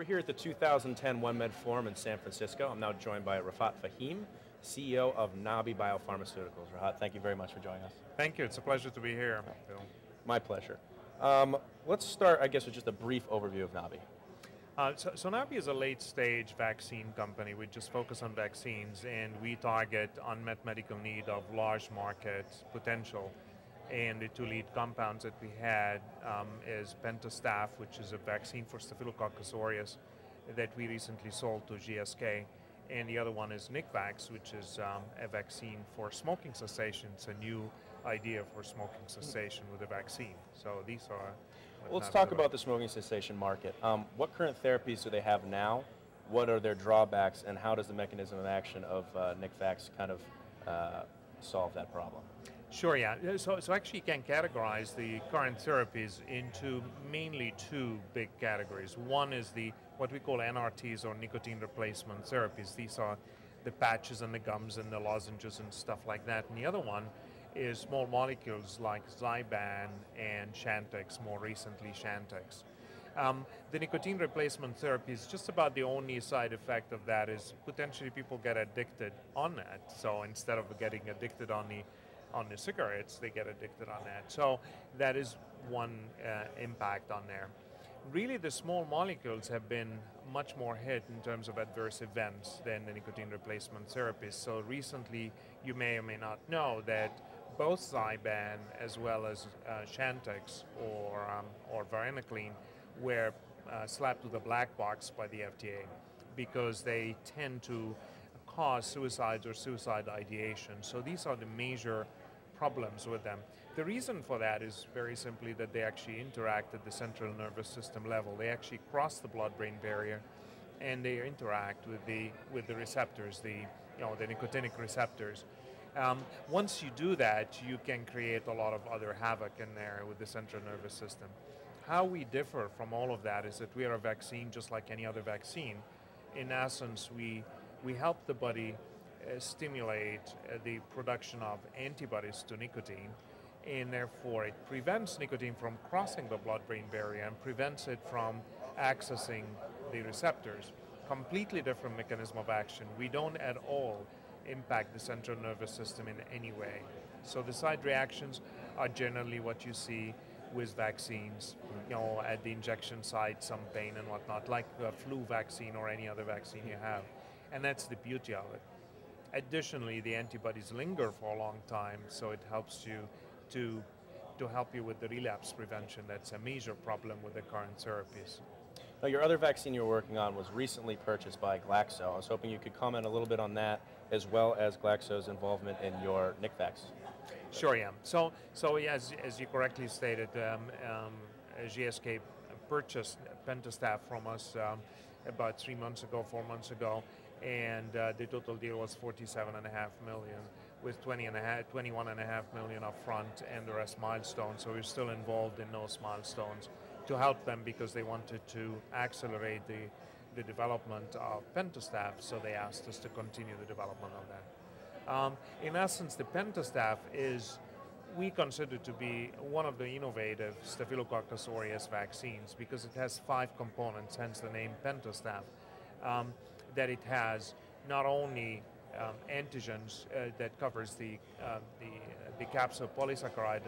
We're here at the 2010 OneMedForum in San Francisco. I'm now joined by Rafaat Fahim, CEO of Nabi Biopharmaceuticals. Rafaat, thank you very much for joining us. Thank you. It's a pleasure to be here, Bill. My pleasure. Let's start, I guess, with just a brief overview of Nabi. So Nabi is a late-stage vaccine company. We just focus on vaccines, and we target unmet medical need of large market potential. And the two lead compounds that we had is Pentastaph, which is a vaccine for Staphylococcus aureus that we recently sold to GSK. And the other one is Nikvax, which is a vaccine for smoking cessation. It's a new idea for smoking cessation with a vaccine. So these are... Well, let's talk about the smoking cessation market. What current therapies do they have now? What are their drawbacks? And how does the mechanism of action of Nikvax kind of solve that problem? Sure, yeah. So actually you can categorize the current therapies into mainly two big categories. One is what we call NRTs, or nicotine replacement therapies. These are the patches and the gums and the lozenges and stuff like that. And the other one is small molecules like Zyban and Chantix, more recently Chantix. The nicotine replacement therapy is just about the only side effect of that is potentially people get addicted on that. So instead of getting addicted on the cigarettes, they get addicted on that. So that is one impact on there. Really, the small molecules have been much more hit in terms of adverse events than the nicotine replacement therapies. So recently, you may or may not know that both Zyban as well as Chantix or varenicline were slapped with a black box by the FDA because they tend to cause suicides or suicide ideation. So these are the major problems with them. The reason for that is very simply that they actually interact at the central nervous system level. They actually cross the blood-brain barrier, and they interact with the receptors, the nicotinic receptors. Once you do that, you can create a lot of other havoc in there with the central nervous system. How we differ from all of that is that we are a vaccine just like any other vaccine. In essence, we help the body stimulate the production of antibodies to nicotine, and therefore it prevents nicotine from crossing the blood-brain barrier and prevents it from accessing the receptors. Completely different mechanism of action. We don't at all impact the central nervous system in any way. So the side reactions are generally what you see with vaccines, at the injection site, some pain and whatnot, like a flu vaccine or any other vaccine you have. And that's the beauty of it. Additionally, the antibodies linger for a long time, so it helps you to help you with the relapse prevention. That's a major problem with the current therapies. Now, your other vaccine you're working on was recently purchased by Glaxo. I was hoping you could comment a little bit on that, as well as Glaxo's involvement in your Nikvax. Sure, yeah. So yeah, as you correctly stated, GSK purchased Pentastaph from us about 4 months ago, and the total deal was $47.5 million, with $21.5 million up front and the rest milestones. So we're still involved in those milestones to help them because they wanted to accelerate the development of Pentastaph, so they asked us to continue the development of that. In essence, the Pentastaph is, we consider to be one of the innovative Staphylococcus aureus vaccines because it has 5 components, hence the name Pentastaph, that it has not only antigens that covers the capsule polysaccharide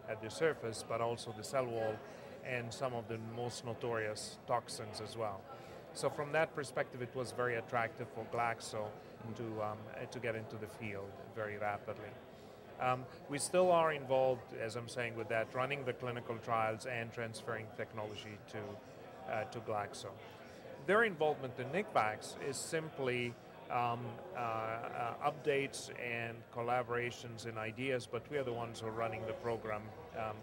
at the surface, but also the cell wall and some of the most notorious toxins as well. So from that perspective, it was very attractive for Glaxo to get into the field very rapidly. We still are involved, as I'm saying, with that, running the clinical trials and transferring technology to Glaxo. Their involvement in Nikvax is simply updates and collaborations and ideas, but we are the ones who are running the program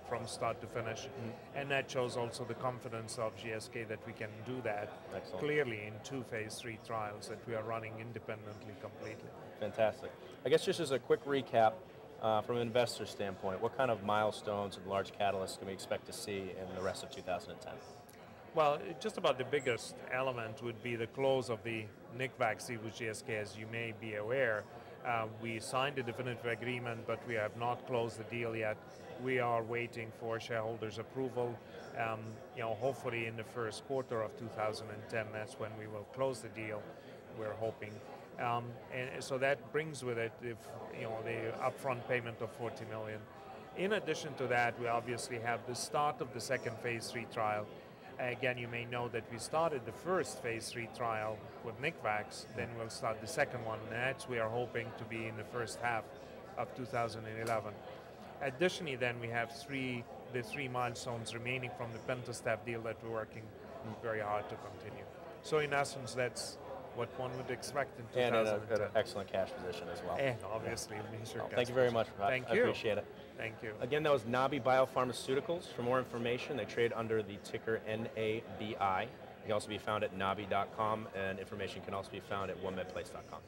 from start to finish. And that shows also the confidence of GSK that we can do that. Excellent. Clearly in 2 phase 3 trials that we are running independently completely. Fantastic. I guess just as a quick recap, from an investor standpoint, what kind of milestones and large catalysts can we expect to see in the rest of 2010? Well, just about the biggest element would be the close of the Nikvax with GSK, as you may be aware. We signed a definitive agreement, but we have not closed the deal yet. We are waiting for shareholders' approval. Hopefully in the first quarter of 2010, that's when we will close the deal. We're hoping, and so that brings with it, the upfront payment of $40 million. In addition to that, we obviously have the start of the second phase 3 trial. Again, you may know that we started the first phase 3 trial with NICVAX, then we'll start the second one, and that's we are hoping to be in the first half of 2011. Additionally, then we have the three milestones remaining from the Pentastap deal that we're working very hard to continue. So in essence, that's what one would expect in 2010. And an excellent cash position as well. And obviously, thank you very much, Rafaat. Thank you. I appreciate it. Thank you. Again, that was Nabi Biopharmaceuticals. For more information, they trade under the ticker NABI. You can also be found at nabi.com, and information can also be found at OneMedPlace.com.